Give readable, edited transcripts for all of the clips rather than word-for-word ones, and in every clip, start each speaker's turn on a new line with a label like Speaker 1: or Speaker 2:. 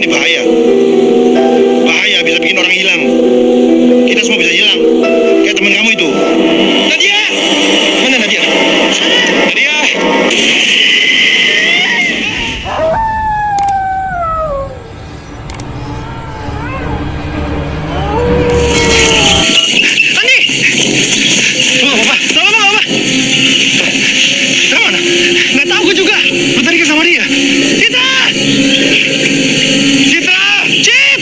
Speaker 1: ini bahaya. Bahaya, bisa bikin orang hilang. Kita semua bisa hilang. Kayak teman kamu itu. Nadia! Mana Nadia? Nadia! Andi! Tolong, Bapak. Tolong, Bapak. Citra mana? Nggak tahu gue juga. Lu tadi kan sama dia. Citra! Citra! Cip!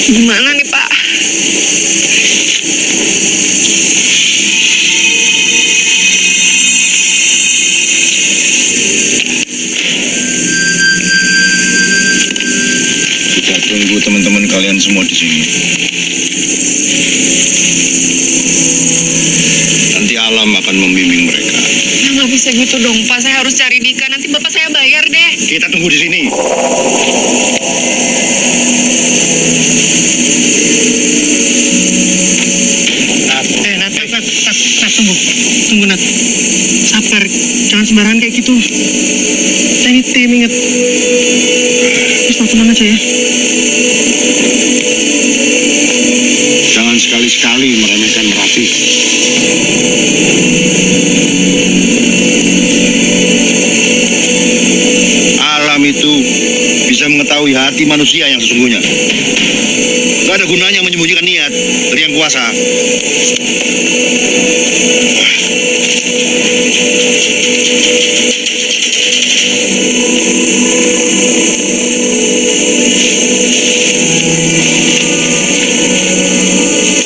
Speaker 2: Gimana nih, Pak?
Speaker 1: Kita tunggu teman-teman kalian semua di sini. Nanti alam akan membimbing mereka.
Speaker 2: Ya nggak bisa gitu dong, Pak. Saya harus cari Dika. Nanti Bapak saya bayar deh.
Speaker 1: Kita tunggu di sini.
Speaker 3: Nat, tunggu Nat, sabar, jangan sembarangan kayak gitu. Kita ini tim, inget. Terus tenang aja ya.
Speaker 1: Jangan sekali-sekali meremehkan Merapi. Alam itu bisa mengetahui hati manusia yang sesungguhnya. Gak ada gunanya menyembunyikan niat dari yang kuasa.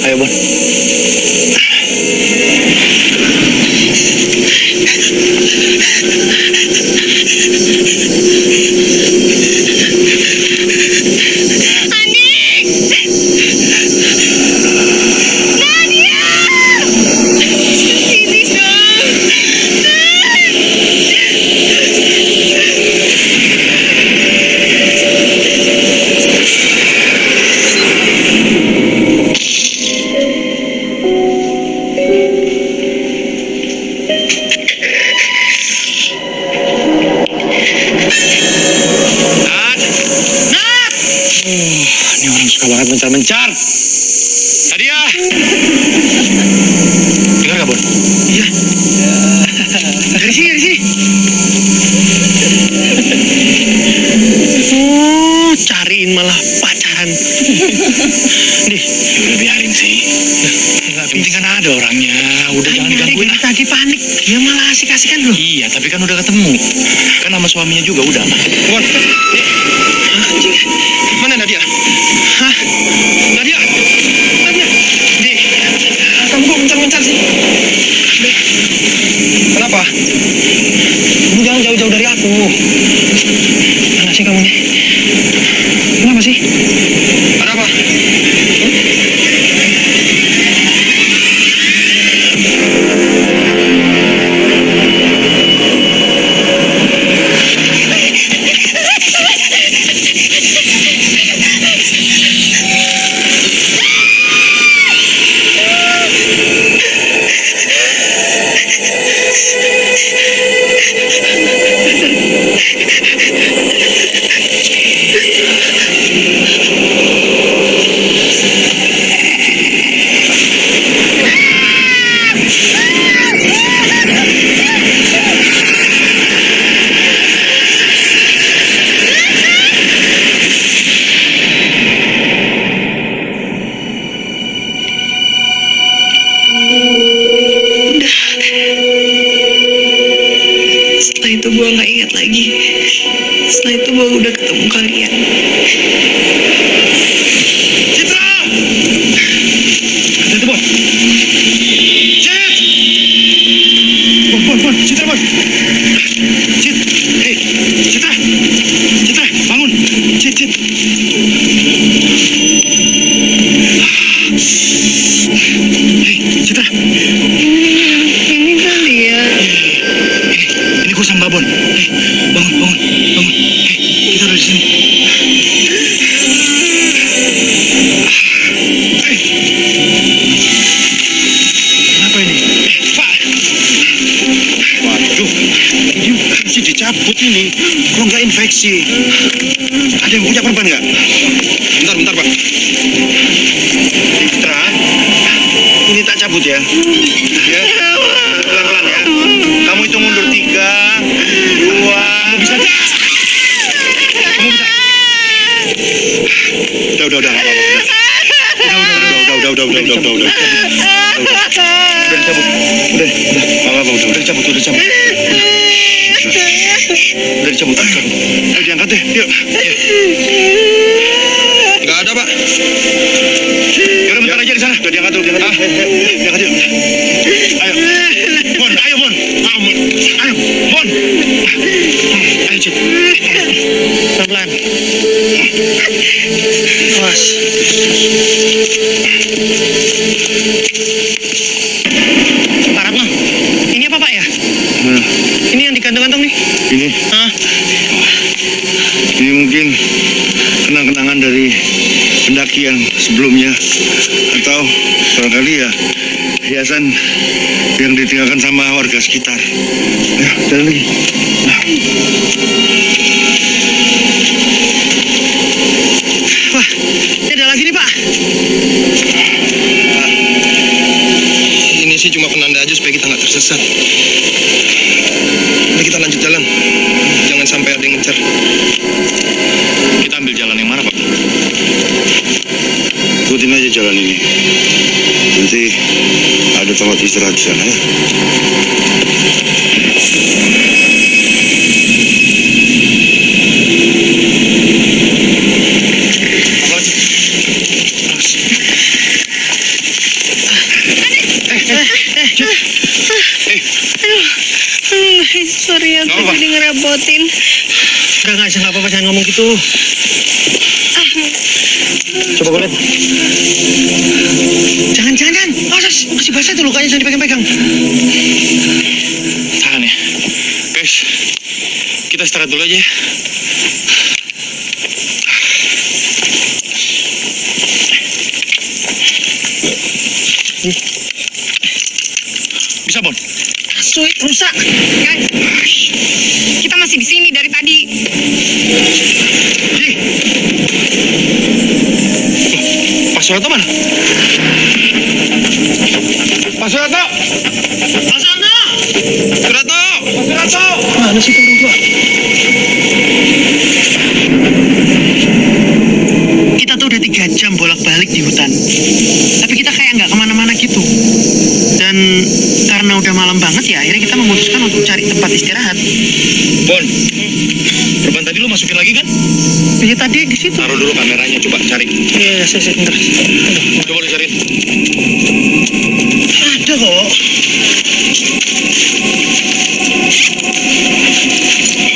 Speaker 1: Ayo, Bon. Ini orang suka banget mencar-mencar. Nadia! Dengar gak, Bon? Iya. Dari sini, dari sini.
Speaker 3: Oh, cariin malah pacaran. Nih,
Speaker 1: Udah biarin sih.
Speaker 3: nggak
Speaker 1: Penting kan ada orangnya. Udah jangan digangguin.
Speaker 3: dari tadi panik. Dia malah asik-asikan loh.
Speaker 1: Iya, tapi kan udah ketemu. Kan sama suaminya juga udah. Bon, nih. Mana Nadia?
Speaker 3: Hah?
Speaker 1: Nadia!
Speaker 3: Nadia, Dek, kamu kok mencar-mencar sih? Dek,
Speaker 1: Kenapa?
Speaker 3: kamu jangan jauh-jauh dari aku. Mana sih kamu nih? Kenapa sih?
Speaker 1: Ada apa?
Speaker 2: Setelah itu gue nggak ingat lagi. Setelah itu gue udah ketemu kalian.
Speaker 1: Citra! Ada itu, Bon. Cit! Bon, Citra, Bon. Cit, hei, Citra! Citra, bangun! Cit.
Speaker 3: Kita dari sini. Apa ini?
Speaker 1: Pak. Waduh, ini mesti dicabut ini. Kalau nggak infeksi. Ada yang punya perban nggak? Bentar, Pak. Citra, ini tak cabut ya. Ya, pelan-pelan ya. Kamu hitung mundur 3, 2. Kamu bisa aja. Kamu bisa. Udah, nggak apa-apa. Udah. Udah dicabut. Udah dicabut. Udah dicabut. Ayo diangkat deh, yuk. Nggak ada, Pak. Yaudah, bentar aja di sana. Udah diangkat dulu, diangkat yuk. Ayo, Mon. Ayo, Mon. Ayo, Cik.
Speaker 3: Pelan-pelan. Awas. Pak Ratno, ini apa Pak ya? Ini yang digantung-gantung nih.
Speaker 1: Ini,
Speaker 3: Hah?
Speaker 1: ini mungkin kenang-kenangan dari pendakian sebelumnya, atau barangkali ya hiasan yang ditinggalkan sama warga sekitar. Ya, jalan lagi.
Speaker 3: Wah, ini ada lagi nih Pak.
Speaker 4: Ini sih cuma penanda aja supaya kita nggak tersesat. Udah kita lanjut jalan. Jangan sampai ada yang ngejar.
Speaker 1: Kita ambil jalan yang mana, Pak? Ikutin aja jalan ini. Nanti ada tempat istirahat di sana ya.
Speaker 2: Sorry aku
Speaker 1: Nggak apa-apa.
Speaker 2: jadi ngerepotin.
Speaker 3: Enggak, nggak apa-apa, jangan ngomong gitu. Coba gue lihat. Jangan. Masih basah tuh lukanya, jangan dipegang-pegang.
Speaker 1: Tahan ya. Guys, kita istirahat dulu aja ya. Bisa, Bon?
Speaker 3: Suit rusak.
Speaker 2: Guys, kita masih di sini dari tadi.
Speaker 1: Ji. Pak Surato mana? Pak Surato!
Speaker 3: Mana sih orang tua? Kita tuh udah 3 jam bolak-balik di hutan. Tapi kita kayak nggak kemana-mana gitu. Dan karena udah malam banget ya, akhirnya kita memutuskan untuk cari tempat istirahat.
Speaker 1: Bon, perban tadi lu masukin lagi kan?
Speaker 3: Ya tadi di situ.
Speaker 1: Taruh dulu kameranya, coba cari.
Speaker 3: Iya, saya bentar.
Speaker 1: Coba lu cariin.
Speaker 3: Ada kok.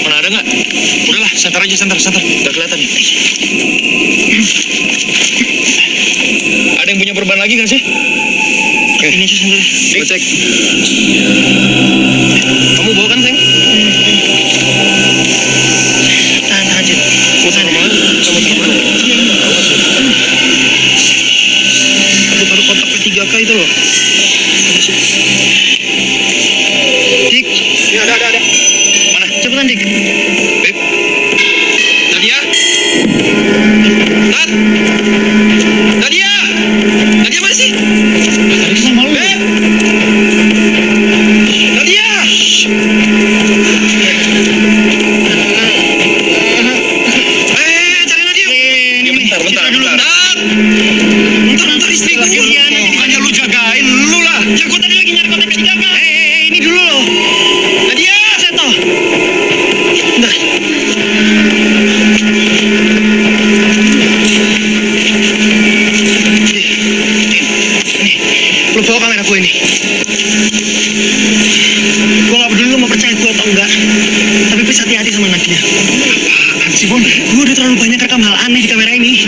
Speaker 1: Mana ada nggak? Udahlah, santar aja, santar. Udah kelihatan nih. Ada yang punya perban lagi nggak sih? Oke.
Speaker 3: Ini aja sendiri.
Speaker 1: Gue cek. Kamu bawa kan, Seng?
Speaker 3: Tahan aja.
Speaker 1: Sama teman.
Speaker 3: Aku taruh kotak P3K itu loh. Dik,
Speaker 1: Ya, ada. Mana?
Speaker 3: cepetan Dik.
Speaker 1: Beb. Nadia? Nat? Nadia mana sih?
Speaker 3: Tadi sama lu.
Speaker 1: Beb. Nadia. Cari Nadia. Ya, bentar. Nat. Bentar istri gue. Bukannya lu jagain, lu lah. Ya gue tadi lagi nyari kotak P3K.
Speaker 3: Ini dulu loh.
Speaker 1: Nadia.
Speaker 3: Seto. Bentar. Lu bawa kamera gue ini. Gue gak peduli lu mau percaya gue atau enggak. Tapi please hati-hati sama Nadia. Apaan sih, Bon? Gue udah terlalu banyak rekam hal aneh di kamera ini.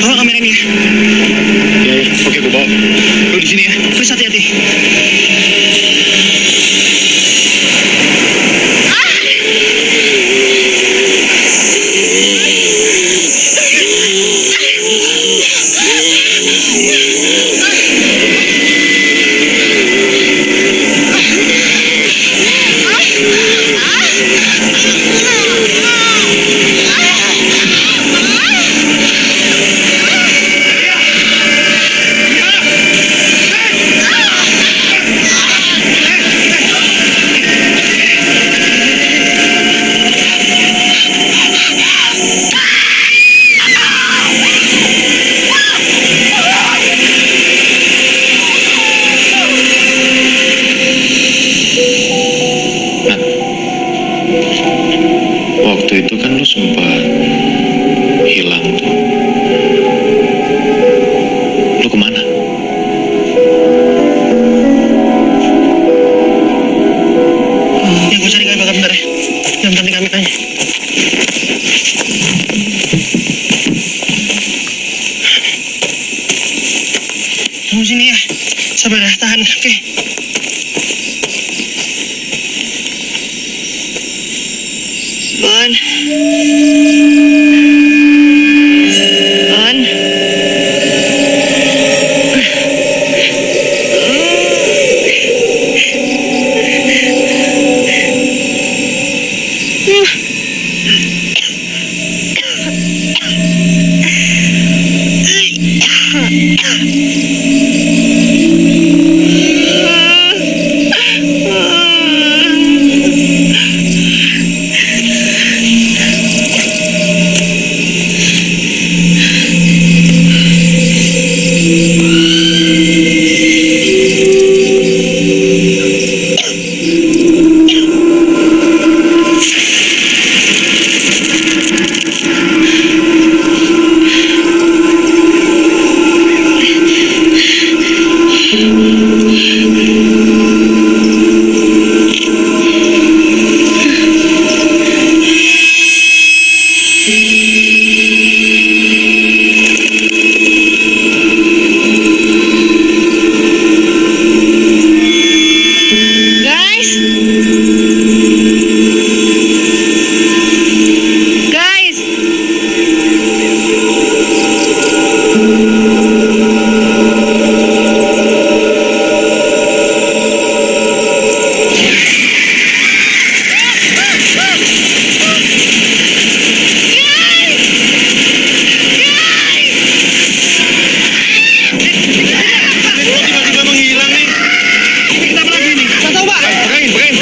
Speaker 3: Bawa kamera ini ya.
Speaker 1: Ya, oke gue bawa. Lu di sini ya.
Speaker 3: Please hati-hati.
Speaker 1: hilang. Lu kemana?
Speaker 3: Ya gue cari kakak bentar ya. Jangan ganti kameranya. Tunggu sini ya. Sabar ya, tahan. Oke.
Speaker 2: Bon. Bon. Guys. Guys.
Speaker 1: Tiba-tiba menghilang nih. Kita apa lagi nih? Nggak tahu, Pak. Pegangin.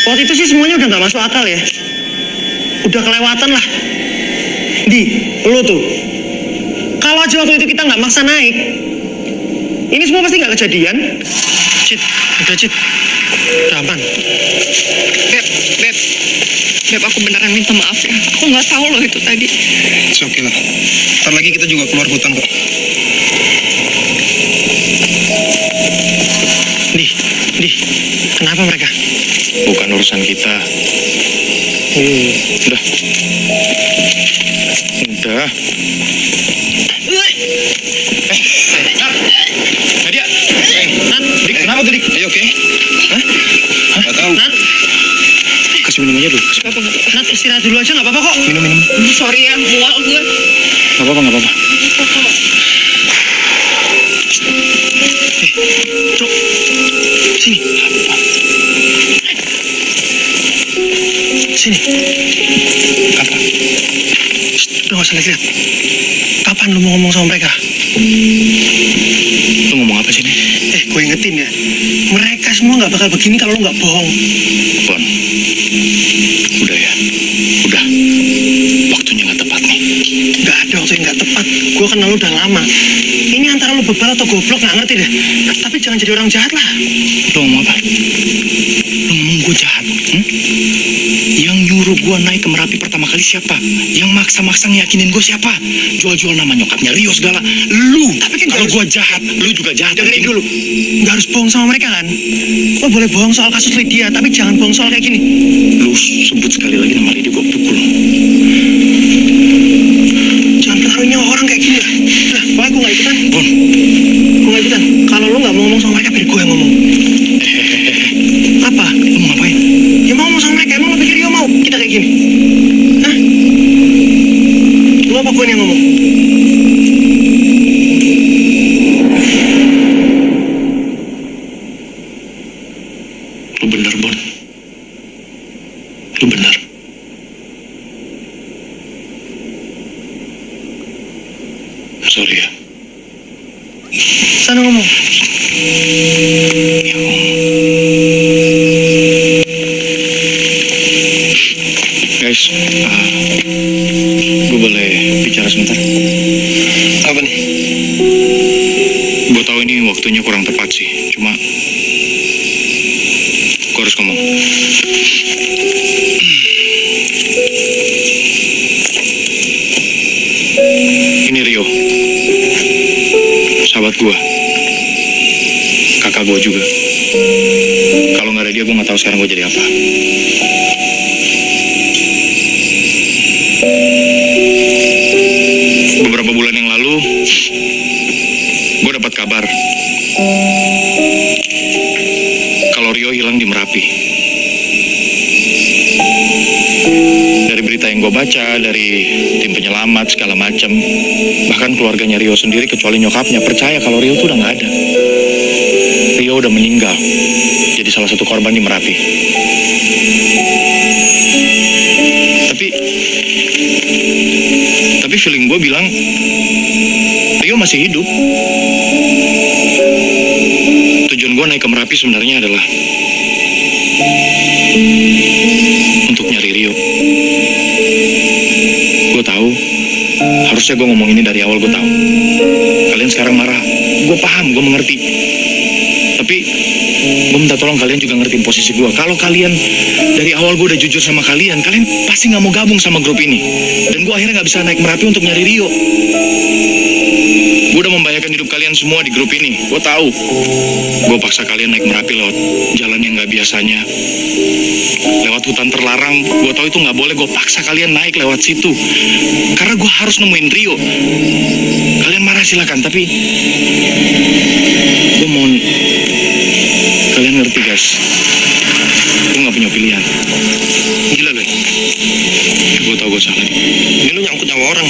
Speaker 3: Waktu itu sih semuanya udah nggak masuk akal ya. Udah kelewatan lah. Di, lo tuh. Kalau aja waktu itu kita nggak maksa naik, ini semua pasti nggak kejadian. Cit, udah aman.
Speaker 2: Beb, aku beneran minta maaf ya. Aku nggak tahu loh itu tadi.
Speaker 4: Oke lah. Ntar lagi kita juga keluar hutan kok.
Speaker 3: Di, kenapa mereka?
Speaker 1: Bukan urusan kita. Udah. Nadia.
Speaker 3: Nat,
Speaker 1: Dik, kenapa tuh, Dik?
Speaker 4: Ayo, oke?
Speaker 1: Hah?
Speaker 4: Nggak tahu.
Speaker 3: Nat,
Speaker 1: Kasih minum aja dulu.
Speaker 3: Nat istirahat dulu aja nggak apa-apa kok.
Speaker 1: Minum.
Speaker 2: Sorry ya, mual gue.
Speaker 1: Nggak apa-apa.
Speaker 3: Cok, sini. Sini.
Speaker 1: Apa?
Speaker 3: Udah nggak usah lihat. Kapan lu mau ngomong sama mereka?
Speaker 1: Lu ngomong apa sih nih?
Speaker 3: Gue ingetin ya. Mereka semua nggak bakal begini kalau lu nggak bohong.
Speaker 1: Bon. Udah ya. Udah. Waktunya nggak tepat nih.
Speaker 3: Nggak ada waktu yang nggak tepat. Gue kenal lu udah lama. Ini antara lu bebal atau goblok nggak ngerti deh. Tapi jangan jadi orang jahat lah.
Speaker 1: Lu ngomong apa? Lu ngomong gue jahat? Yang nyuruh gue naik ke Merapi pertama kali siapa? Yang maksa-maksa ngeyakinin gue siapa? Jual-jual nama nyokapnya Rio segala. Lu. Tapi kan kalau gue jahat, lu juga jahat.
Speaker 3: Dengerin dulu. Nggak harus bohong sama mereka kan? Lo boleh bohong soal kasus Lydia, tapi jangan bohong soal kayak gini.
Speaker 1: Lu sebut sekali lagi nama Lydia, gue pukul.
Speaker 3: Jangan pengaruhi nyawa orang kayak gini lah. Nah, pokoknya gue nggak ikutan.
Speaker 1: Bon.
Speaker 3: Gue nggak ikutan. Kalau lo nggak mau ngomong sama mereka, biar gue yang ngomong. Apa?
Speaker 1: Lu mau ngapain?
Speaker 3: Ya mau ngomong sama mereka. Emang lo pikir dia mau kita kayak gini? Hah? Lo apa gue yang ngomong?
Speaker 1: Lu bener, Bon. Lu bener. Sorry ya.
Speaker 3: Sana ngomong.
Speaker 1: Ya ngomong. Guys, gue boleh bicara sebentar?
Speaker 4: Apa nih?
Speaker 1: Gue tahu ini waktunya kurang tepat sih, cuma gue harus ngomong. Ini Rio, sahabat gue, kakak gue juga. Kalau nggak ada dia, gue nggak tahu sekarang gue jadi apa. Beberapa bulan yang lalu, gue dapat kabar kalau Rio hilang di Merapi. Dari berita yang gue baca, dari tim penyelamat segala macam, bahkan keluarganya Rio sendiri kecuali nyokapnya percaya kalau Rio tuh udah nggak ada. Rio udah meninggal, jadi salah satu korban di Merapi. Tapi feeling gue bilang Rio masih hidup. Tujuan gue naik ke Merapi sebenarnya adalah untuk nyari Rio. Gue tahu harusnya gue ngomong ini dari awal. Gue tahu kalian sekarang marah, gue paham, gue mengerti. Tapi gue minta tolong kalian juga ngertiin posisi gue. Kalau kalian dari awal gue udah jujur sama kalian, kalian pasti nggak mau gabung sama grup ini. Dan gue akhirnya nggak bisa naik Merapi untuk nyari Rio. Gue udah membahayakan hidup kalian semua di grup ini. Gue tahu. Gue paksa kalian naik Merapi lewat jalan yang nggak biasanya, lewat hutan terlarang. Gue tahu itu nggak boleh. Gue paksa kalian naik lewat situ karena gue harus nemuin Rio. Kalian marah silakan, tapi gue mohon kalian ngerti guys. Gue nggak punya pilihan.
Speaker 4: Gila lu.
Speaker 1: Gue tahu gue salah.
Speaker 4: Ini lu nyangkut nyawa orang.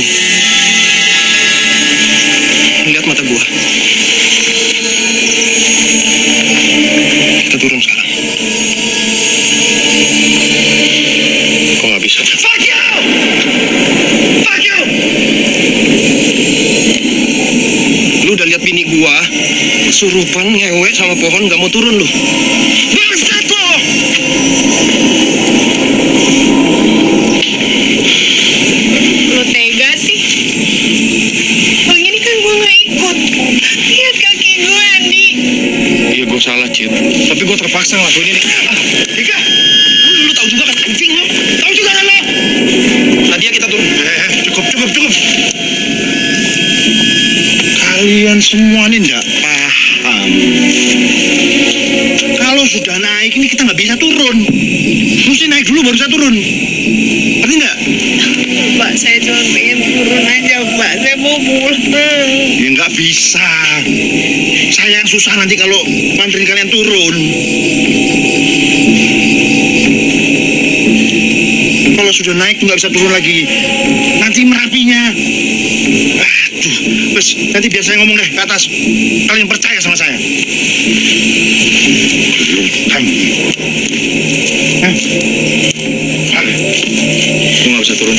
Speaker 4: Lihat mata gua. Kita turun sekarang.
Speaker 1: Kok nggak bisa?
Speaker 4: Fuck you! Fuck you! Lu udah lihat bini gua kesurupan ngewe sama pohon, nggak mau turun lu. Bangsat lo!
Speaker 2: Lo tega sih? Bang, ini kan gue nggak ikut. Lihat kaki gue, Andi.
Speaker 1: Iya gue salah, Cid. Tapi gue terpaksa ngelakuin ini.
Speaker 4: Ika, lu tahu juga kan anjing lo? Tahu juga kan lo? Nadia, kita turun.
Speaker 1: Cukup. Kalian semua ini nggak paham. Kalau sudah naik ini kita nggak bisa turun. Mesti naik dulu baru bisa turun. Ngerti nggak?
Speaker 2: Pak, saya cuma pengen turun aja, Pak. Saya mau pulang.
Speaker 1: Ya nggak bisa. Saya yang susah nanti kalau mandarin kalian turun. Kalau sudah naik tuh nggak bisa turun lagi. Nanti Merapinya. Aduh, bes, nanti biar saya ngomong deh ke atas. Kalian percaya sama saya. Gue nggak bisa turun.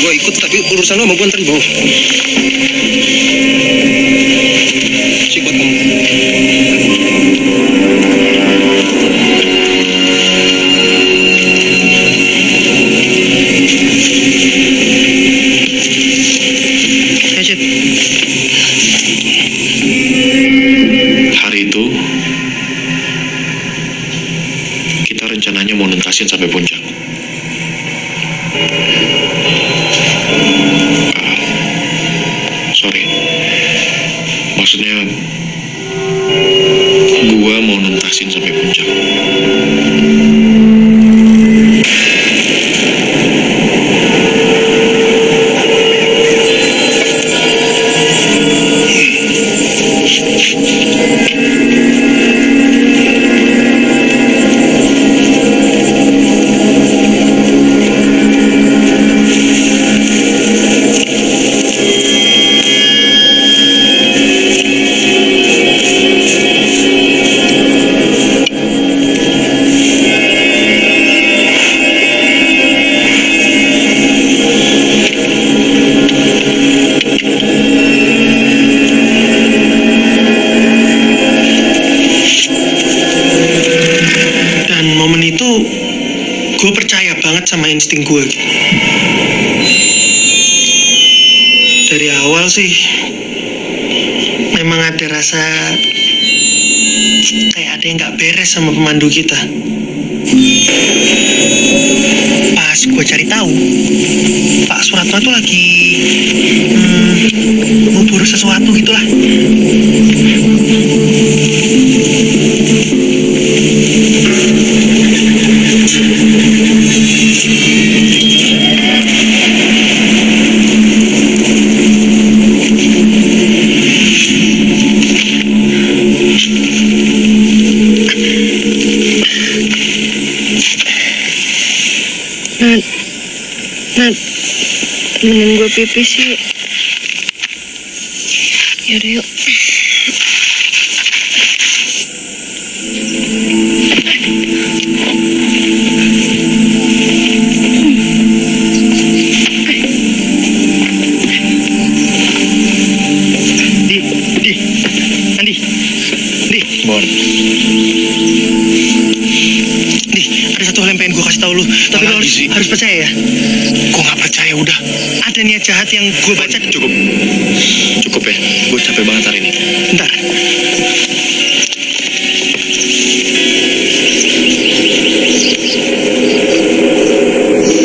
Speaker 4: Gua ikut tapi urusan lo sama gua ntar di bawah. Si buat kamu.
Speaker 3: Cid.
Speaker 1: Hari itu kita rencananya mau nentasin sampai puncak. Sorry, maksudnya gua mau nentasin sampai puncak.
Speaker 3: sama insting gue. Dari awal sih memang ada rasa kayak ada yang nggak beres sama pemandu kita. Pas gue cari tahu, Pak Suratno tuh lagi ngubur sesuatu gitulah.
Speaker 2: Nat, temenin gue pipis yuk. Yaudah yuk.
Speaker 3: Andi.
Speaker 1: Bon,
Speaker 3: Ada satu hal yang pengen gue kasih tahu lu, tapi lu
Speaker 1: Apalagi sih?
Speaker 3: harus percaya ya.
Speaker 1: gue nggak percaya udah.
Speaker 3: Ada niat jahat yang gue baca.
Speaker 1: Cukup ya. Gue capek banget hari ini.
Speaker 3: Bentar.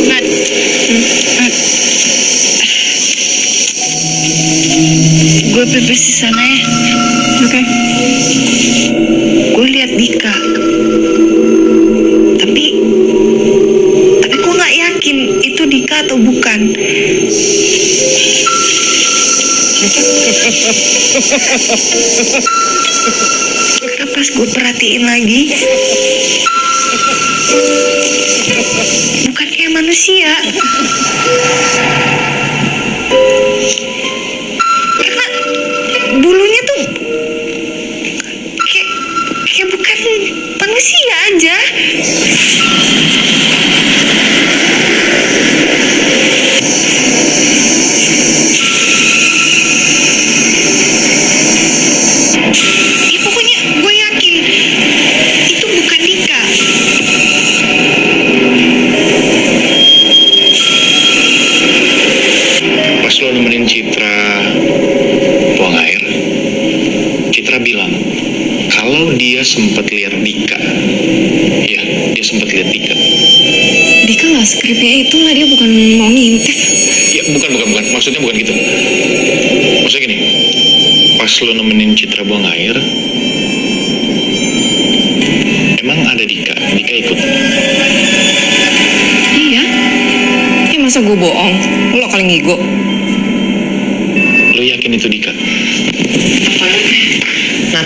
Speaker 2: Nat. Nat. Gue pipis di sana ya.
Speaker 3: Oke.
Speaker 2: Gue lihat Dika. Tapi gue nggak yakin itu Dika atau bukan. Karena pas gue perhatiin lagi, bukan kayak manusia. Karena bulunya tuh kayak bukan manusia aja. Ya pokoknya gue yakin itu bukan Dika.
Speaker 1: Pas lo nemenin Citra buang air, Citra bilang kalau dia sempat lihat Dika. Iya, dia sempat lihat Dika.
Speaker 2: Dika nggak skripnya itu lah, dia bukan mau ngintip.
Speaker 1: Ya, bukan. Maksudnya bukan gitu. Maksudnya gini, pas lo nemenin Citra buang air, emang ada Dika ikut.
Speaker 2: Iya. Masa gue bohong? Lo kali ngigo.
Speaker 1: Lo yakin itu Dika?
Speaker 3: Nat.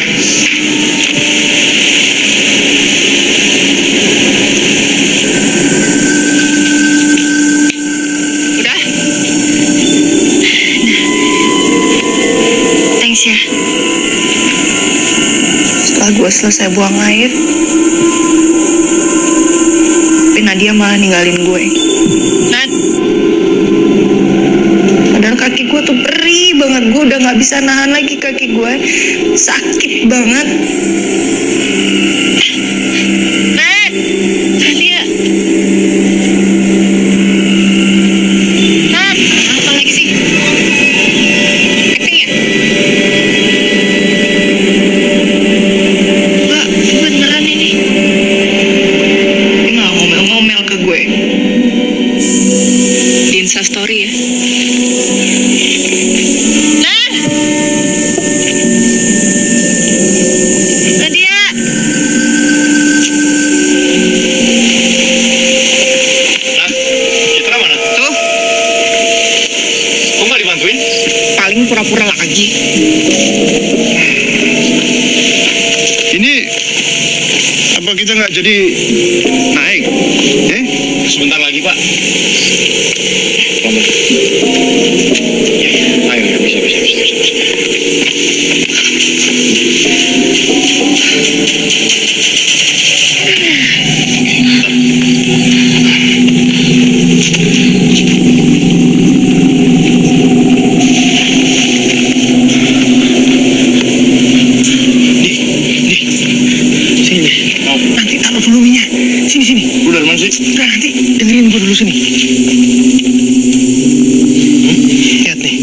Speaker 2: Udah? Thanks ya. Setelah gue selesai buang air, tapi Nadia malah ninggalin gue. Nat. Padahal kaki gue tuh perih banget. Gue udah gak bisa nahan lagi kaki gue. Sakit banget. Nat. Nadia. Nat. Apa lagi sih? Acting ya? Enggak, beneran ini. Dia malah ngomel-ngomel ke gue. Di Instastory ya. Nah! Nadia!
Speaker 1: Nah, Citra mana?
Speaker 2: Tuh,
Speaker 1: Kok nggak dibantuin?
Speaker 2: paling pura-pura lagi.
Speaker 5: Ini apa kita nggak jadi naik?
Speaker 1: Sebentar lagi, Pak. Lambat. Ayo, bisa.
Speaker 3: Sini. Nanti taruh dulu minyak. Sini.
Speaker 1: Lu dari mana sih?
Speaker 3: Udah nanti dengerin gue dulu Lihat nih,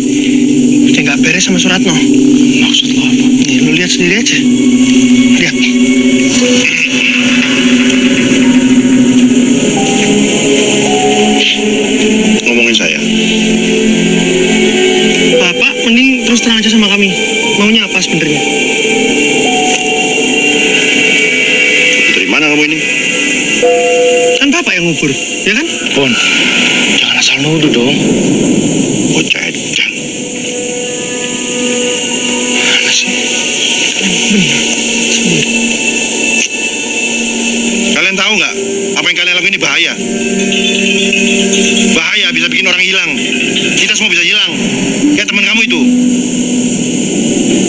Speaker 3: udah nggak beres sama Suratno.
Speaker 1: Maksud lo apa?
Speaker 3: Nih, lu lihat sendiri aja. Lihat.
Speaker 5: Ngomongin saya.
Speaker 3: Bapak mending terus terang aja sama kami. Maunya apa sebenarnya?
Speaker 5: Dari mana kamu ini?
Speaker 3: Kan Bapak yang ngubur, ya kan?
Speaker 1: Bon, jangan asal nuduh dong.
Speaker 5: Bocah edan.
Speaker 1: Mana sih?
Speaker 5: Kalian tahu nggak? Apa yang kalian lakukan ini bahaya. Bahaya, bisa bikin orang hilang. Kita semua bisa hilang. Kayak teman kamu itu.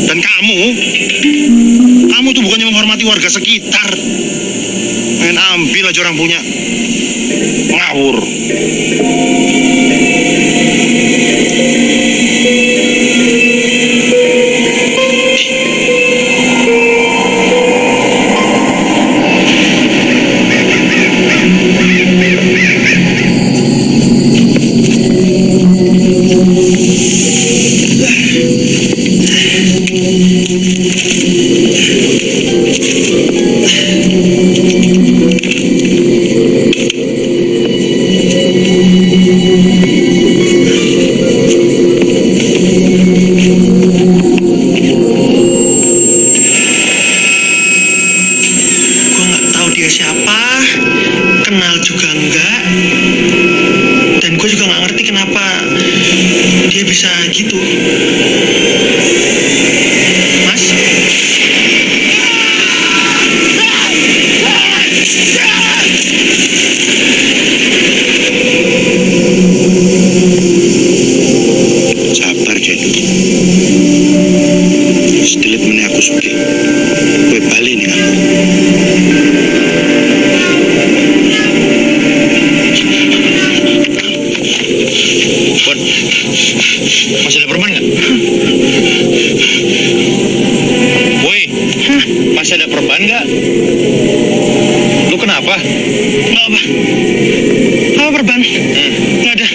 Speaker 5: Dan kamu tuh bukannya menghormati warga sekitar. Main ambil aja orang punya. Ngawur.
Speaker 3: Gua nggak tahu dia siapa, kenal juga enggak, dan gue juga nggak ngerti kenapa dia bisa gitu. Mas?
Speaker 5: Sabar, Jen. Setilit meneh aku suki. Kowe bali ning aku.
Speaker 1: Bon, masih ada perban nggak? Woi, masih ada perban nggak? Lu kenapa?
Speaker 3: Nggak apa? Apa perban? Nggak ada.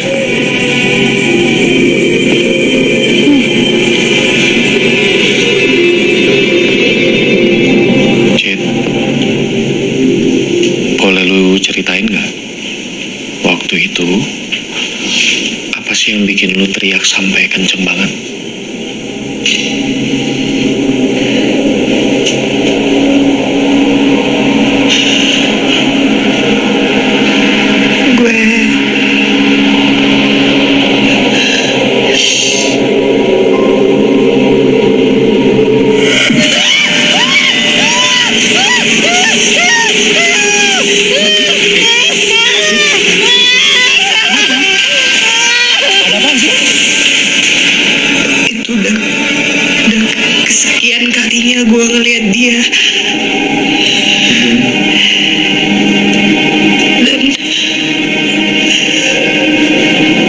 Speaker 1: Cid, boleh lu ceritain nggak? Waktu itu, apa sih yang bikin lu teriak sampai kenceng banget?
Speaker 2: Gue itu udah kesekian kalinya gue ngeliat dia. Dan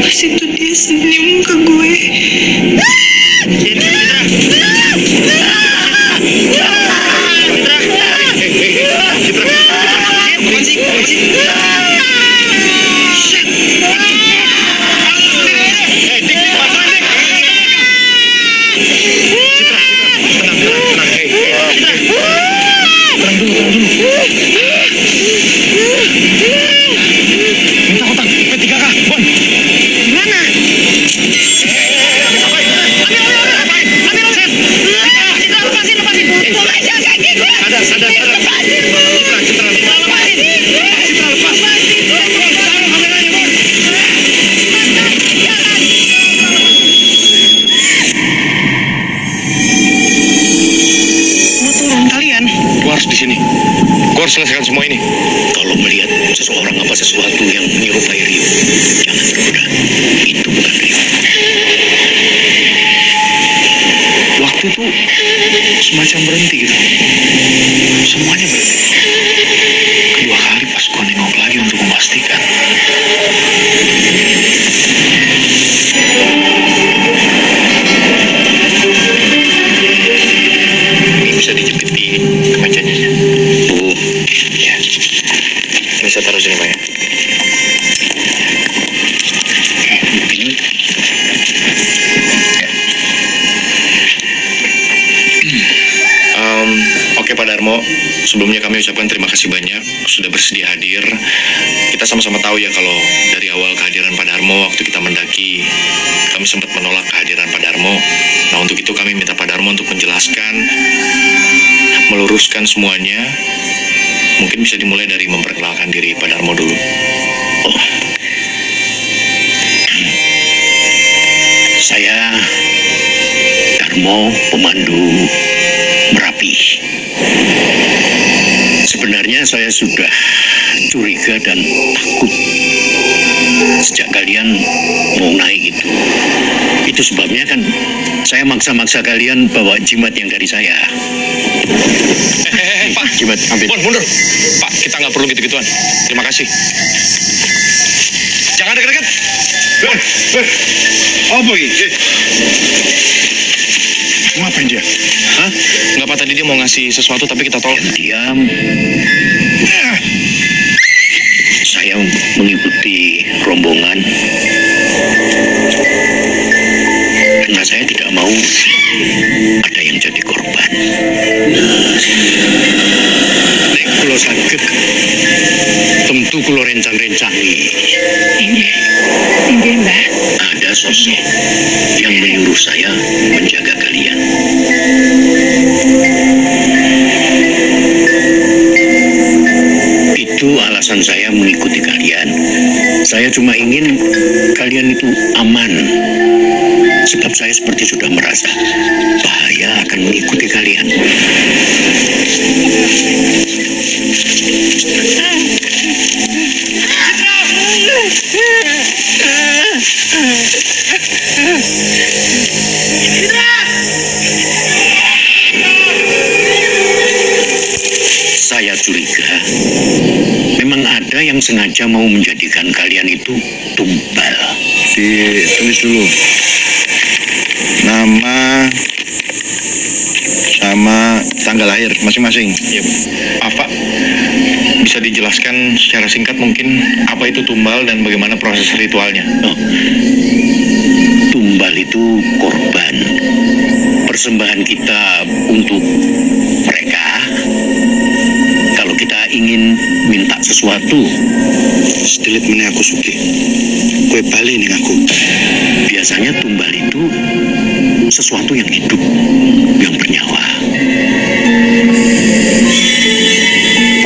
Speaker 2: pas itu dia senyum ke gue.
Speaker 1: Minta kotak P3K, Bon.
Speaker 2: Gimana?
Speaker 3: Mau turun kalian?
Speaker 1: Gua harus di sini. Gua harus selesaikan semua ini. Kalau melihat seseorang apa sesuatu yang menyerupai Rio, jangan tergoda. Itu bukan Rio. Waktu itu semacam berhenti gitu. Semuanya berhenti. Kedua kali pas gua nengok lagi untuk memastikan. Ini bisa dijepit di kemejanya. Oh, ya. Sebelumnya kami ucapkan terima kasih banyak sudah bersedia hadir. Kita sama-sama tahu ya kalau dari awal kehadiran Pak Darmo waktu kita mendaki, kami sempat menolak kehadiran Pak Darmo. Nah, untuk itu kami minta Pak Darmo untuk menjelaskan, meluruskan semuanya. Mungkin bisa dimulai dari memperkenalkan diri Pak Darmo dulu.
Speaker 6: Oh. Saya Darmo, pemandu Merapi. Sebenarnya saya sudah curiga dan takut sejak kalian mau naik itu. Itu sebabnya kan saya maksa-maksa kalian bawa jimat yang dari saya.
Speaker 1: Pak, jimat, ambil. Mundur. Pak, kita nggak perlu gitu-gituan. Terima kasih. Jangan dekat-dekat.
Speaker 5: Apa ini? Ngapain dia?
Speaker 1: Hah? Nggak apa, tadi dia mau ngasih sesuatu tapi kita tolak.
Speaker 6: Diam. Saya mengikuti rombongan karena saya tidak mau ada yang jadi korban. Nek kulo saged tentu kulo rencang-rencangi.
Speaker 2: Inggih, Mbah.
Speaker 6: Ada sosok yang menyuruh saya menjaga kalian. Itu alasan saya mengikuti kalian. Saya cuma ingin kalian itu aman. Sebab saya seperti sudah merasa bahaya akan mengikuti kalian. Saya curiga memang ada yang sengaja mau menjadikan kalian itu tumbal.
Speaker 5: Ditulis dulu. Nama sama tanggal lahir masing-masing.
Speaker 1: Ya, Pak, bisa dijelaskan secara singkat mungkin apa itu tumbal dan bagaimana proses ritualnya?
Speaker 6: Oh, tumbal itu korban. Persembahan kita untuk mereka. Kalau kita ingin minta sesuatu,
Speaker 5: Setelit meneh aku suki. Kue bali ning aku.
Speaker 6: biasanya tumbal itu sesuatu yang hidup, yang bernyawa.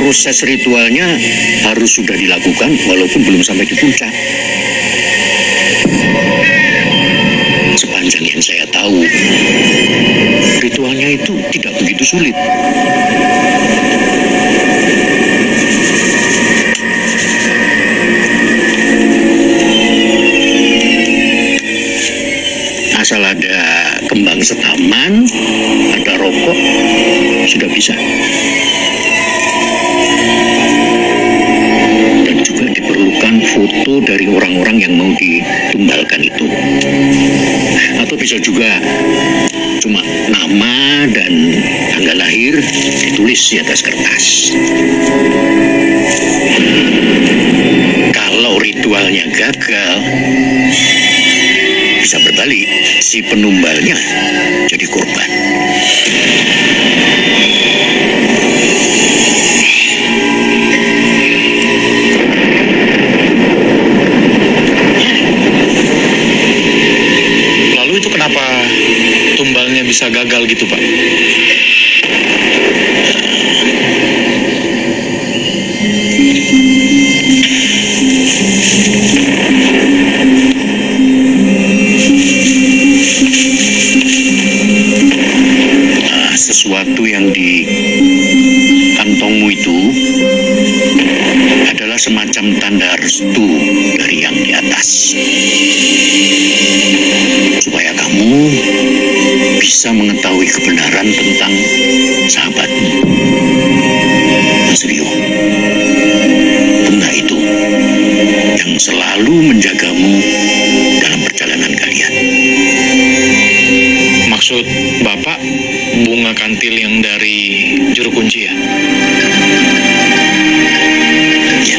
Speaker 6: Proses ritualnya harus sudah dilakukan walaupun belum sampai di puncak. Sepanjang yang saya tahu, ritualnya itu tidak begitu sulit. Asal ada kembang setaman, ada rokok, sudah bisa. Dan juga diperlukan foto dari orang-orang yang mau ditumbalkan itu. Atau bisa juga cuma nama dan tanggal lahir ditulis di atas kertas. Kalau ritualnya gagal, bisa berbalik, si penumbalnya jadi korban.
Speaker 1: Lalu itu kenapa tumbalnya bisa gagal gitu, Pak?
Speaker 6: Sesuatu yang di kantongmu itu adalah semacam tanda restu dari yang di atas. Supaya kamu bisa mengetahui kebenaran tentang sahabatmu, Mas Rio. Bunga itu yang selalu menjagamu dalam perjalanan kalian.
Speaker 1: Maksud Bapak bunga kantil yang dari juru kunci ya?
Speaker 6: Ya.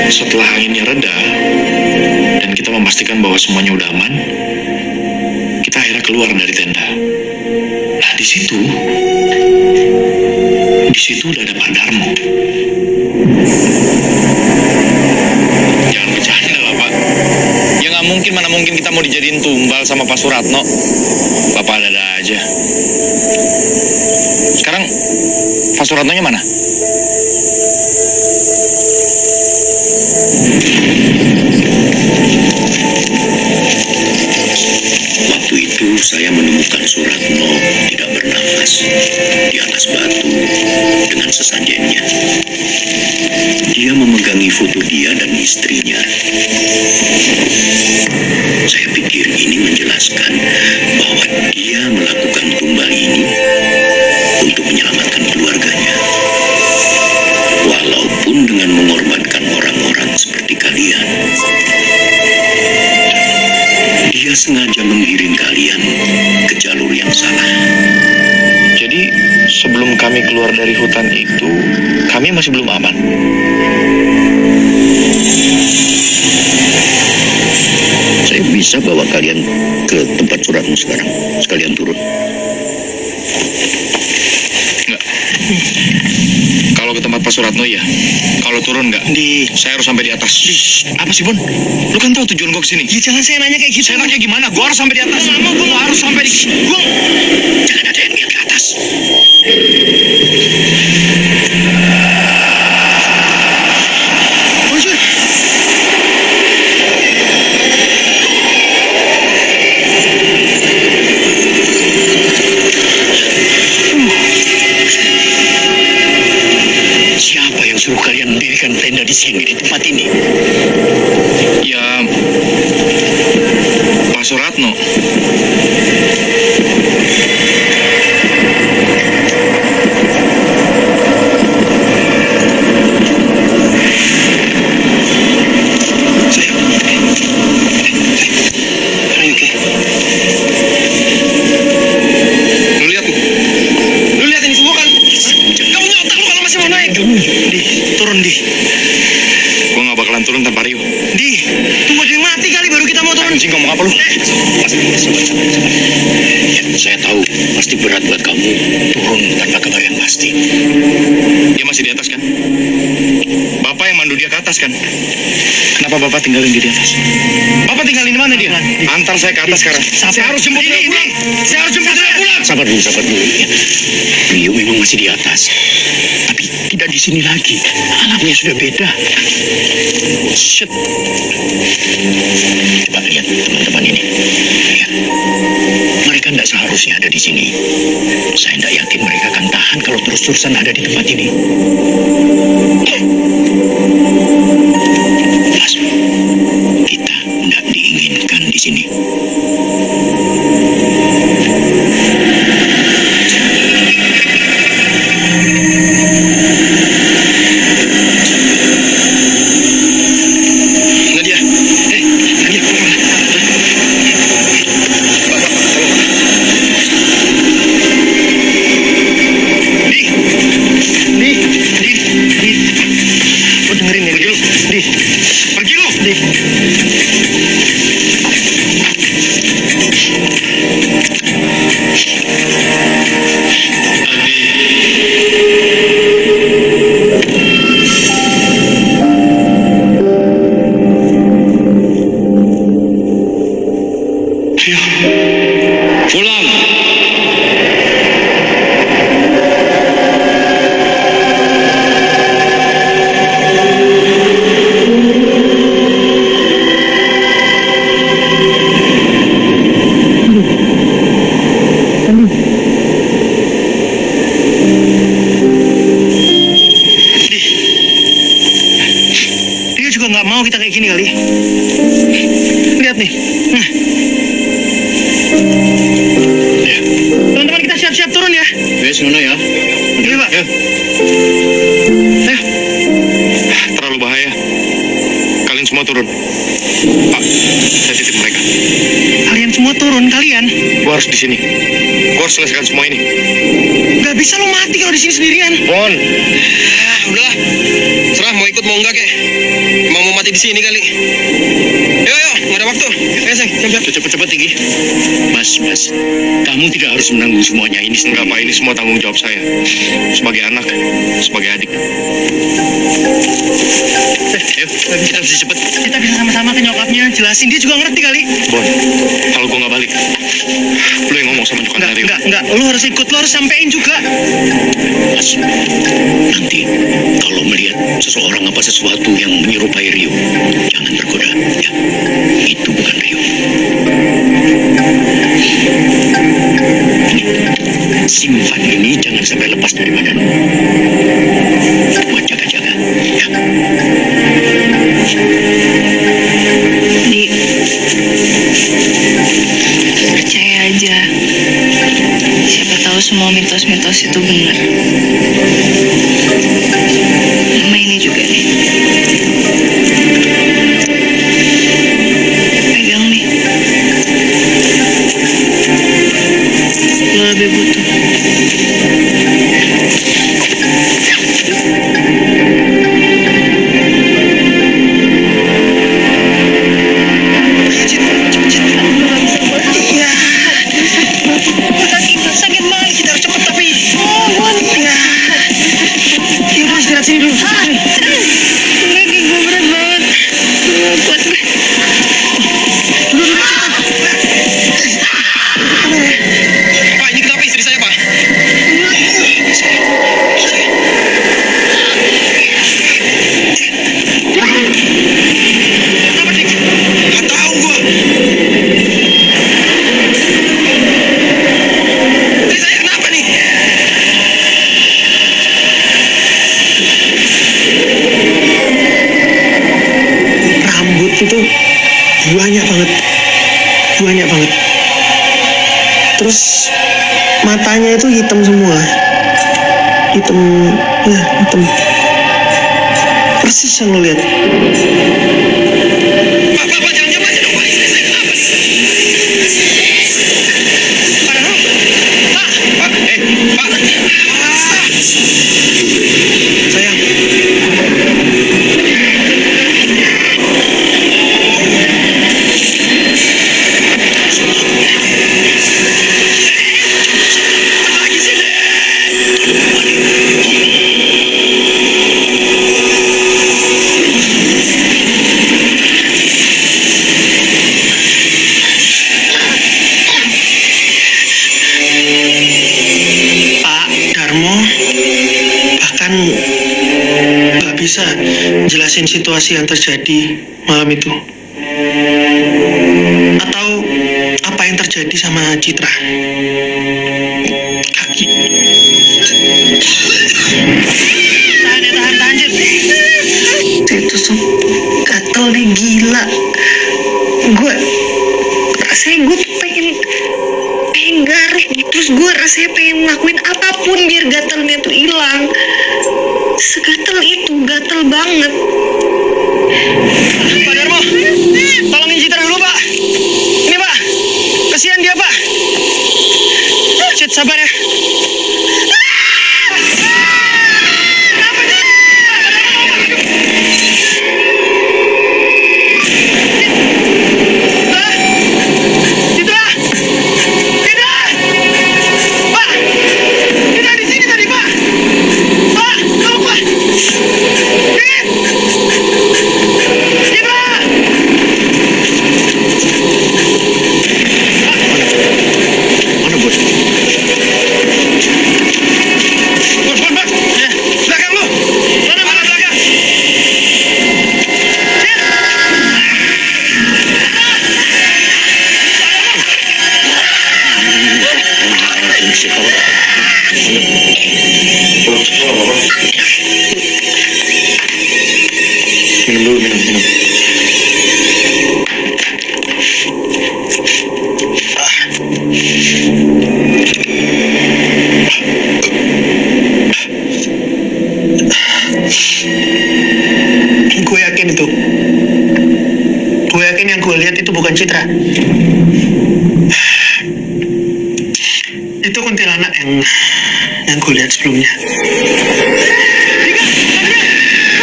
Speaker 1: Setelah anginnya reda dan kita memastikan bahwa semuanya udah aman, kita akhirnya keluar dari tenda. Nah, di situ udah ada Pak Darmo. Jangan bercanda lah, Pak. Ya nggak mungkin, mana mungkin kita mau dijadiin tumbal sama Pak Suratno. Bapak ada aja. Sekarang Pak Suratnonya mana?
Speaker 6: Waktu itu saya menemukan Suratno tidak bernafas di atas batu dengan sesajennya. Dia memegangi foto dia dan istrinya. Saya pikir ini menjelaskan bahwa dia melakukan tumbal ini untuk menyelamatkan keluarganya. Walaupun dengan mengorbankan orang-orang seperti kalian. Dia sengaja menggiring kalian ke jalur yang salah.
Speaker 1: Jadi sebelum kami keluar dari hutan itu, kami masih belum aman.
Speaker 6: Saya bisa bawa kalian ke tempat Suratno sekarang. Sekalian turun.
Speaker 1: Enggak. Kalau ke tempat Pak Suratno ya. Kalau turun enggak. Saya harus sampai di atas. Apa sih, Bun? Lu kan tahu tujuan gua ke sini.
Speaker 3: Ya jangan saya nanya kayak gitu.
Speaker 1: Saya nanya gimana? Gua harus sampai di atas. Gua harus sampai di.
Speaker 6: Jangan ada yang lihat ke atas.
Speaker 3: Bonjour.
Speaker 6: Siapa yang suruh kalian mendirikan tenda di sini, di tempat ini?
Speaker 1: Ya, Pak Suratno.
Speaker 4: Lu lihat nih. Lu lihat ini semua kan? Kamu nggak otak lu kalau masih mau naik.
Speaker 1: Turun, Di. Gua nggak bakalan turun tanpa Rio.
Speaker 3: Di, tunggu ada yang mati kali baru kita mau turun.
Speaker 1: Anjing, ngomong apa lu?
Speaker 6: Ya, saya tahu pasti berat buat kamu turun tanpa kabar yang pasti.
Speaker 1: Dia masih di atas kan? Bapak yang mandu dia ke atas kan? Kenapa Bapak tinggalin dia di atas? Bapak tinggalin di mana dia? Antar saya ke atas sekarang. Saya harus jemput dia pulang. Saya harus jemput dia pulang.
Speaker 6: Sabar dulu ya. Rio memang masih di atas, tapi tidak di sini lagi. Alamnya sudah beda.
Speaker 1: Shit.
Speaker 6: Coba lihat teman-teman ini. Lihat. Mereka tidak seharusnya ada di sini. Saya tidak yakin mereka akan tahan kalau terus-terusan ada di tempat ini. Mas, kita tidak diinginkan di sini.
Speaker 4: Nadia. Nadia, keluar. Bapak, tolong.
Speaker 3: Di. Lu dengerin ya,
Speaker 4: Pergi lu.
Speaker 3: Di.
Speaker 4: Pergi lu.
Speaker 3: Di.
Speaker 1: Pulang.
Speaker 3: Dia juga nggak mau kita kayak gini kali. Lihat nih. Nah. Teman-teman kita siap-siap turun ya.
Speaker 6: Wes, ngono ya.
Speaker 3: Iya, Pak. Ayo.
Speaker 1: Terlalu bahaya. Kalian semua turun. Pak, saya titip mereka.
Speaker 3: Kalian semua turun, kalian.
Speaker 1: Gua harus di sini. Gua harus selesaikan semua ini.
Speaker 3: Nggak bisa lo mati kalau di sini sendirian.
Speaker 4: Bon. Udahlah. Serah mau ikut mau enggak kek. Mau di sini kali. Ayo, nggak ada waktu. Ayo, sayang, siap-siap.
Speaker 6: Cepat-cepat, Tinggi. Mas, kamu tidak harus menanggung semuanya ini sendiri.
Speaker 4: Enggak, Pak, ini semua tanggung jawab saya. Sebagai anak, sebagai adik.
Speaker 6: Ayo, kita bisa cepat.
Speaker 3: Kita bisa sama-sama ke nyokapnya, jelasin, dia juga ngerti kali.
Speaker 4: Bon, kalau gue nggak balik, lu yang ngomong sama nyokapnya Rio.
Speaker 3: Enggak, lu harus ikut, lu harus sampein juga.
Speaker 6: Mas, nanti kalau melihat seseorang apa sesuatu yang menyerupai Rio, jangan tergoda, ya. Itu bukan Rio. Simpan ini jangan sampai lepas dari badan. Buat jaga-jaga, ya.
Speaker 2: Di, percaya aja. Siapa tahu semua mitos-mitos itu benar. Sama ini juga nih. Pegang nih. Lo lebih butuh.
Speaker 3: Sakit banget, kita harus cepet tapi. Ya udah istirahat sini dulu.
Speaker 2: Kaki gue berat banget. Gue kuat gue.
Speaker 4: Pak, ini kenapa istri saya, Pak? Kenapa, Dik? Nggak tahu gua. Istri saya kenapa nih?
Speaker 3: Rambut itu banyak banget. Terus matanya itu hitam semua. Hitam. Persis yang lo lihat.
Speaker 4: Pak, jangan diam aja dong, Pak. Istri saya kenapa? Pak, Pak.
Speaker 3: Sayang. Pak Darmo bahkan nggak bisa jelasin situasi yang terjadi malam itu, atau apa yang terjadi sama Citra. Kaki. Tahan, Cit. Itu tuh gatel nih, gila. Rasanya gue tuh pengen garuk, terus gue rasanya pengen ngelakuin apapun biar gatelnya tuh hilang. Segatel itu, gatel banget. Pak Darmo, tolongin Citra dulu, Pak. Ini, Pak, kasihan dia, Pak. Cit, sabar ya.
Speaker 6: Mana, Bos?
Speaker 4: Bos. Belakang lu. Mana belakang?
Speaker 6: Minum dulu.
Speaker 3: Gue yakin itu. Gue yakin yang gue lihat itu bukan Citra. Itu kuntilanak yang gue lihat sebelumnya.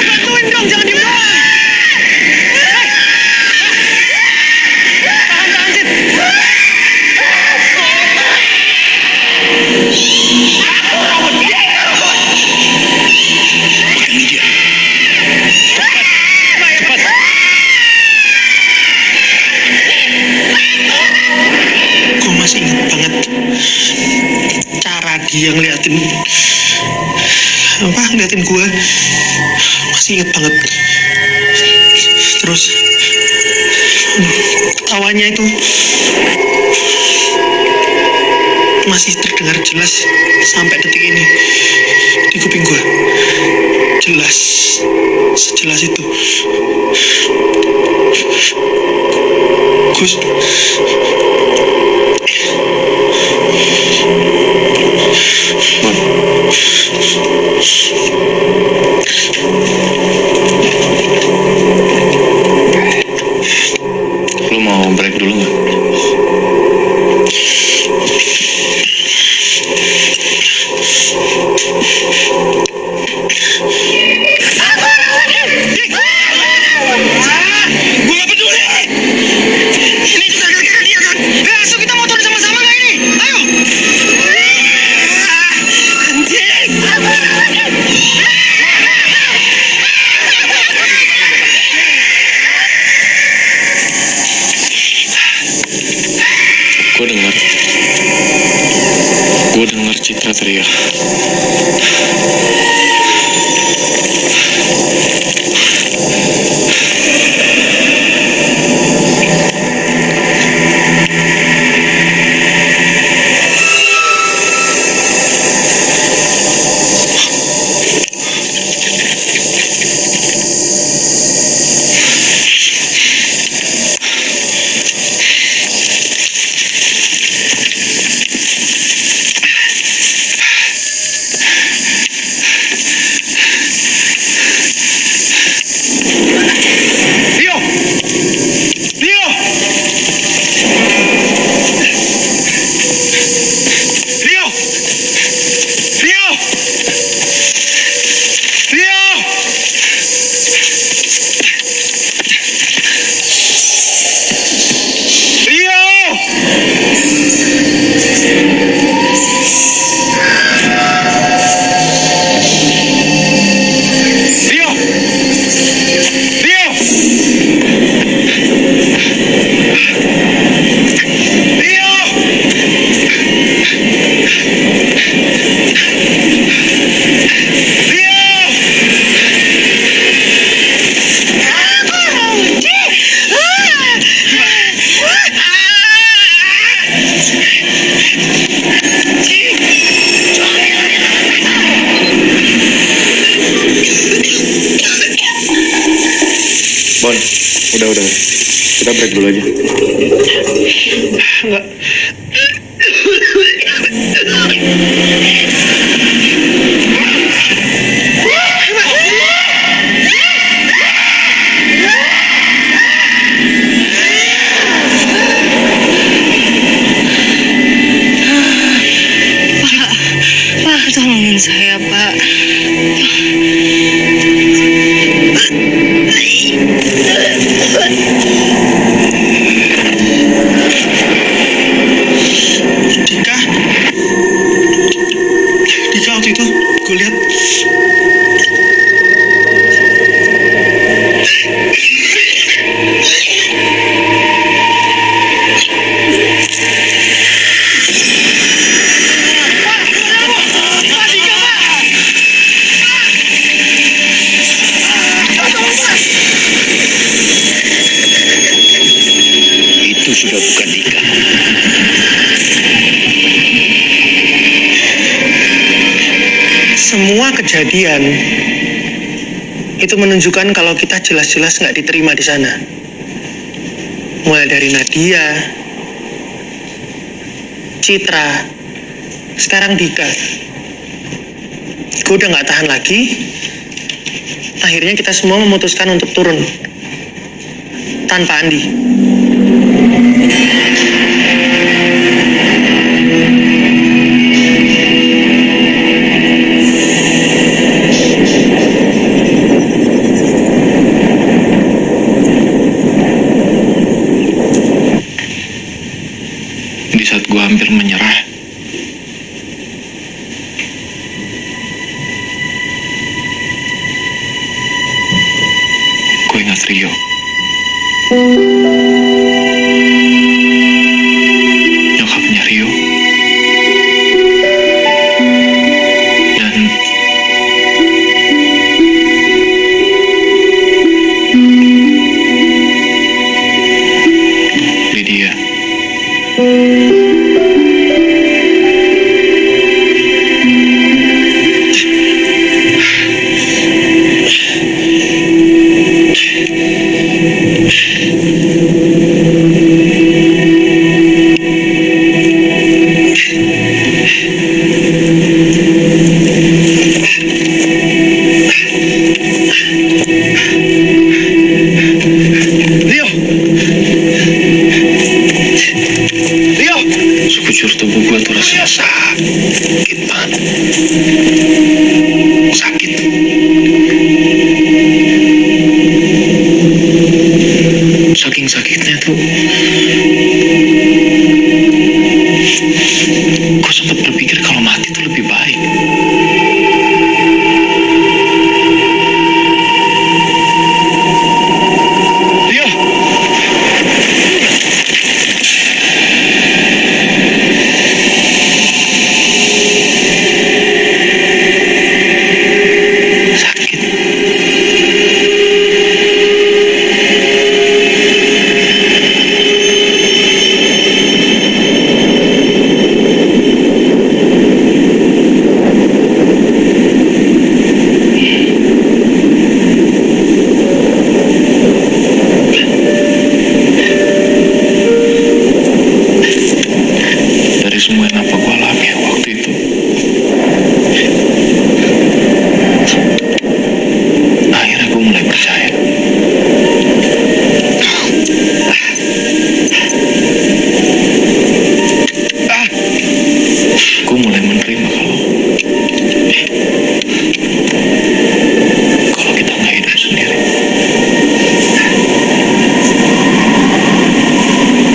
Speaker 3: Bantuin dong, jangan dibuang. dia ngeliatin gue, masih inget banget. Terus ketawanya itu masih terdengar jelas sampai detik ini di kuping gue. Jelas, sejelas itu. Gus,
Speaker 1: Lu mau break dulu nggak?
Speaker 3: gue gak peduli. Ini juga gara-gara dia kan. Besok kita motor sama-sama gak ini? Ayo. Anjing.
Speaker 1: Gue dengar Citra teriak.
Speaker 5: Bon, udah. Kita break dulu aja.
Speaker 3: Enggak.
Speaker 2: Pak, tolongin saya, Pak.
Speaker 3: Dika waktu itu gue lihat
Speaker 6: Itu sudah bukan Dika.
Speaker 3: semua kejadian itu menunjukkan kalau kita jelas-jelas nggak diterima di sana. Mulai dari Nadia, Citra, sekarang Dika. Gue udah nggak tahan lagi. Akhirnya kita semua memutuskan untuk turun tanpa Andi.
Speaker 1: Di saat gue hampir menyerah, gue ingat Rio. Nyokapnya Rio. sakitnya tuh, gue sempat berpikir kalau mati itu lebih baik. Rio! Sakit. Dari semua yang apa gue alami waktu itu, akhirnya gue mulai percaya. Gue mulai menerima kalau kita nggak hidup sendiri.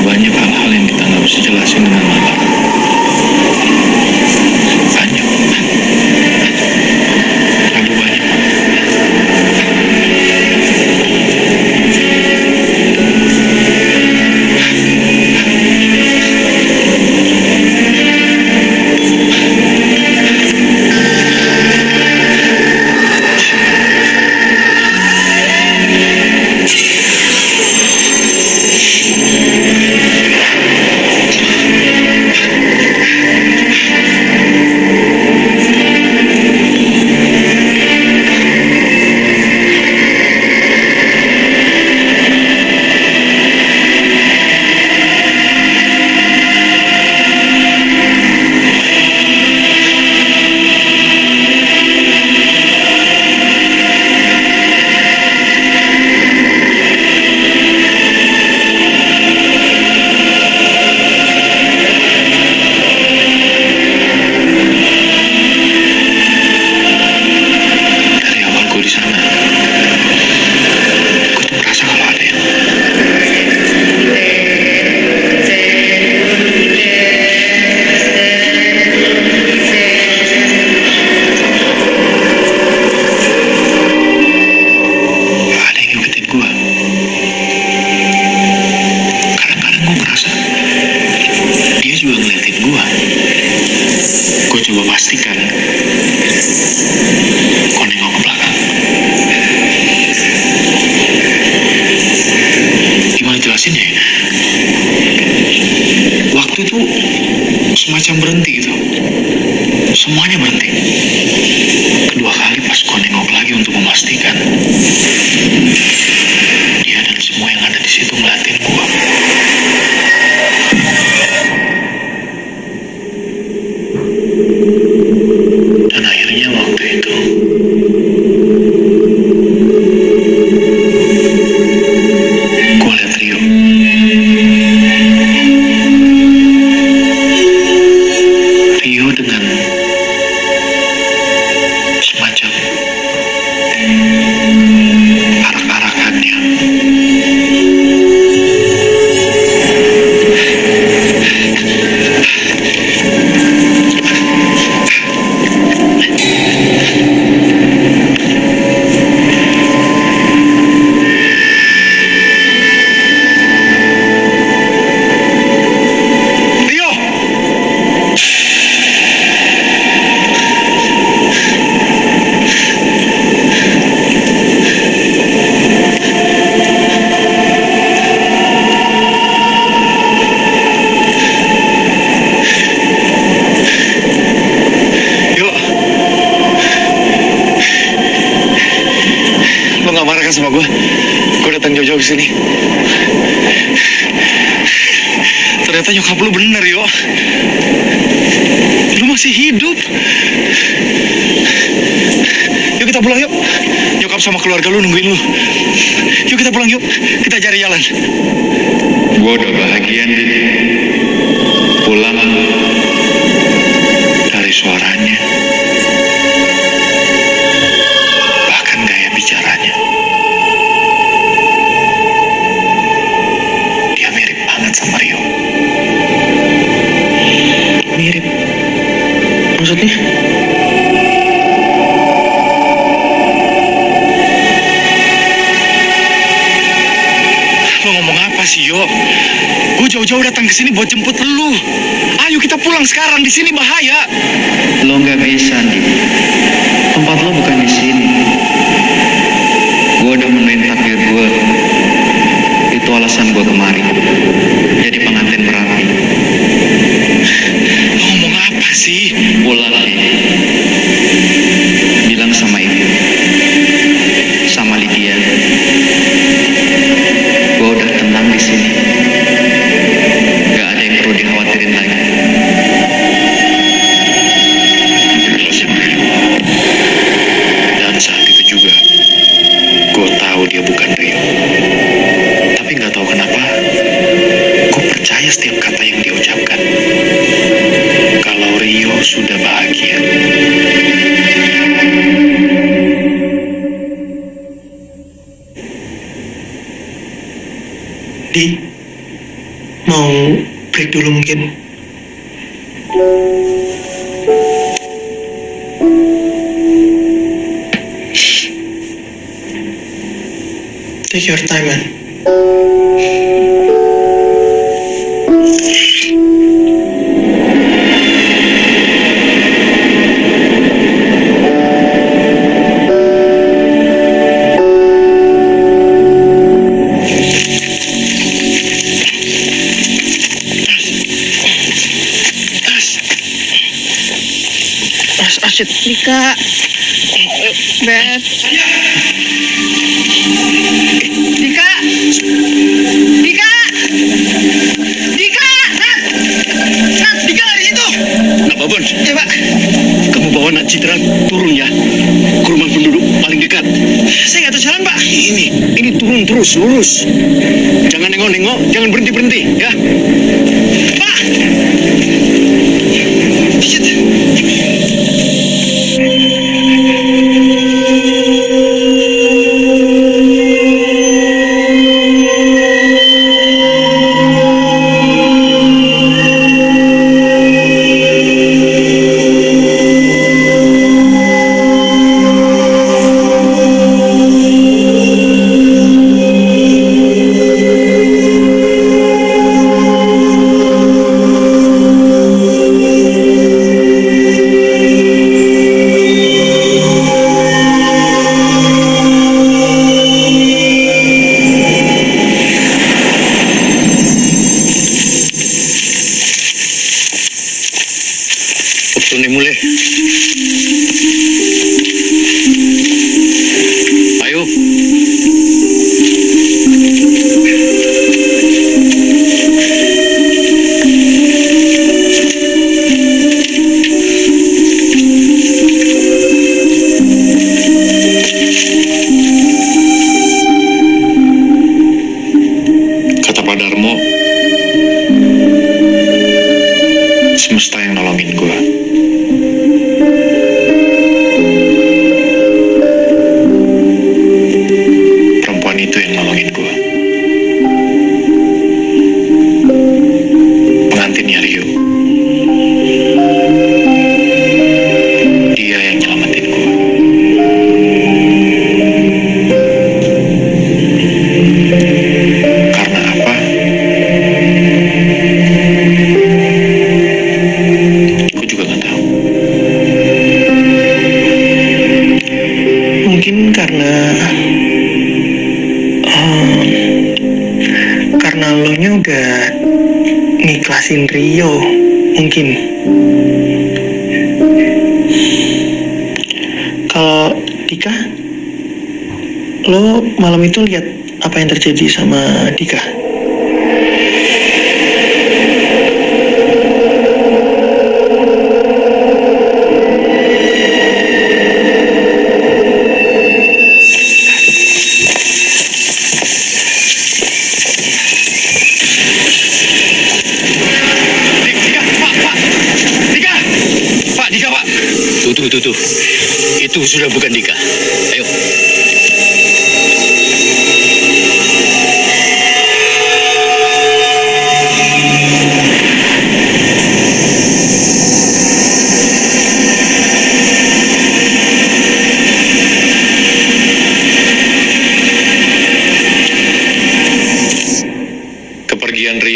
Speaker 1: Banyak hal-hal yang kita nggak bisa jelasin dengan nalar. Banyak. Terlalu banyak. Dari awal gue di sana, gue tuh merasa kalau ada yang ngikutin gue. Kadang-kadang gue merasa dia juga ngeliatin gue. Gue coba pastikan, gue nengok ke belakang. Gimana jelasinnya ya? Waktu itu semacam berhenti gitu. Semuanya berhenti. Kedua kali pas gue nengok lagi untuk memastikan, dia dan semua yang ada di situ ngeliatin gue. Dan akhirnya waktu itu gue lihat Rio. Rio dengan semacam arak-arakannya. Rio! Yuk. Lo gak marah kan sama gue? Gue datang jauh-jauh kesini. Ternyata nyokap lu bener, Yo. Lu masih hidup. Yuk kita pulang yuk. Nyokap sama keluarga lu nungguin lu. Yuk kita pulang yuk. Kita cari jalan.
Speaker 7: Gue udah bahagia, Dit. Pulang
Speaker 1: Dari suaranya, bahkan gaya bicaranya, Sio, gue jauh-jauh datang ke sini buat jemput lu. Ayo kita pulang sekarang, di sini bahaya.
Speaker 7: Lo nggak bisa, Andi. Tempat lo bukan di sini. Gue udah menuin takdir gue. Itu alasan gue kemari. Jadi pengantin Merapi.
Speaker 1: Lo ngomong apa sih?
Speaker 7: Pulang, Andi. Bilang sama ibu. Sama Lydia. Gue udah tenang di sini. Gak ada yang perlu dikhawatirin lagi.
Speaker 1: Dan saat itu juga, gue tahu dia bukan Rio. Tapi nggak tahu kenapa, gue percaya setiap kata yang dia ucapkan. Kalau Rio sudah bahagia.
Speaker 3: Di, mau break dulu mungkin? Take your time, man.
Speaker 1: Shit.
Speaker 2: Dika. Beb. Dika. Dika. Dika. Nat, Dika dari situ.
Speaker 1: Nak Babon,
Speaker 2: Ya, Pak.
Speaker 1: kamu bawa Nak Citra turun ya ke rumah penduduk paling dekat.
Speaker 2: Saya nggak tahu jalan, Pak.
Speaker 1: Ini turun terus lurus. Jangan nengok-nengok, jangan berhenti ya.
Speaker 2: Pak. Shit.
Speaker 1: Waktu ini mulai. Ayo. Kata Pak Darmo, semesta yang nolongin gua. Perempuan itu yang nolongin gua. Pengantinnya Rio. Dia yang nyelamatin gua. Karena apa? Gua juga nggak tahu.
Speaker 3: Mungkin karena lo nya udah ngiklasin Rio, mungkin. Kalau Dika, lo malam itu lihat apa yang terjadi sama Dika?
Speaker 1: Tuh. Itu sudah bukan Dika. Ayo.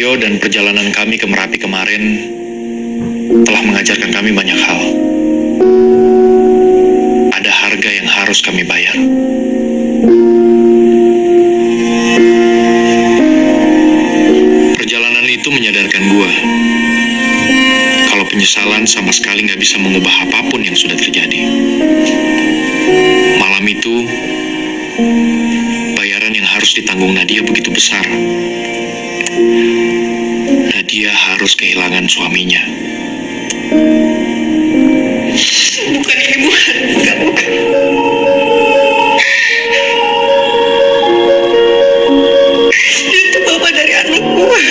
Speaker 1: Rio dan perjalanan kami ke Merapi kemarin telah mengajarkan kami banyak hal. Ada harga yang harus kami bayar. Perjalanan itu menyadarkan gua kalau penyesalan sama sekali nggak bisa mengubah apapun yang sudah terjadi. Malam itu, bayaran yang harus ditanggung Nadia begitu besar. Nadia harus kehilangan suaminya.
Speaker 2: Bukan ini, bukan. Dia itu bapak dari anak gua.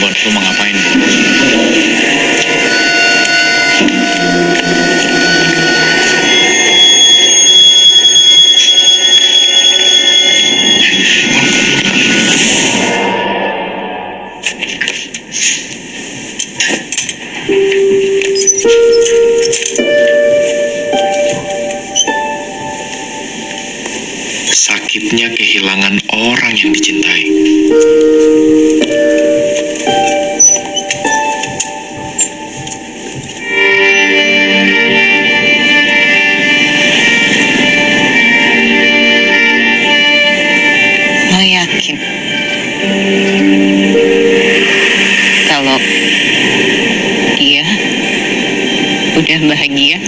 Speaker 1: Bon, lu mau ngapain? Sakitnya kehilangan orang yang dicintai.
Speaker 2: Lo yakin kalau dia udah bahagia?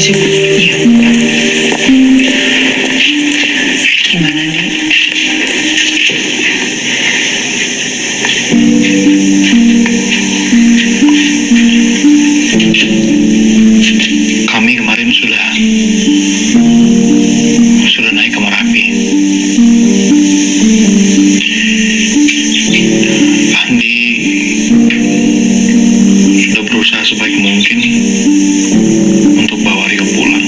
Speaker 2: Iya. Gimana nih?
Speaker 1: Kami kemarin sudah naik ke Merapi. Andi sudah berusaha sebaik mungkin untuk bawa Rio pulang.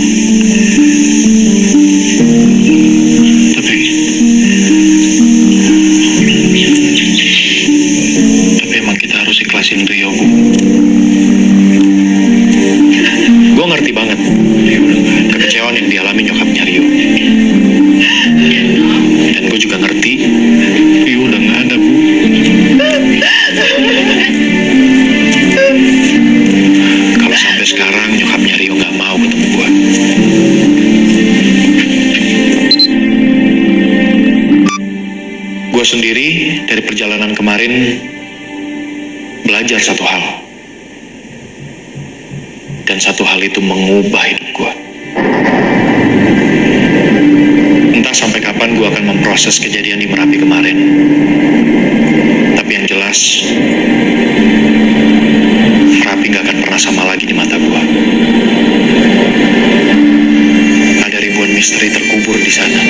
Speaker 1: Tapi emang kita harus ikhlasin Rio, Bu. Gue ngerti banget kekecewaan yang dialami nyokapnya Rio. Dan gue juga ngerti Rio udah gak ada, Bu. Kalau sampai sekarang nyokapnya Rio gak mau ketemu gue. Gue sendiri dari perjalanan kemarin belajar satu hal. Dan satu hal itu mengubah hidup gue. Entah sampai kapan gue akan memproses kejadian di Merapi kemarin. Tapi yang jelas, Merapi gak akan pernah sama lagi di mata gue. Ada ribuan misteri terkubur di sana.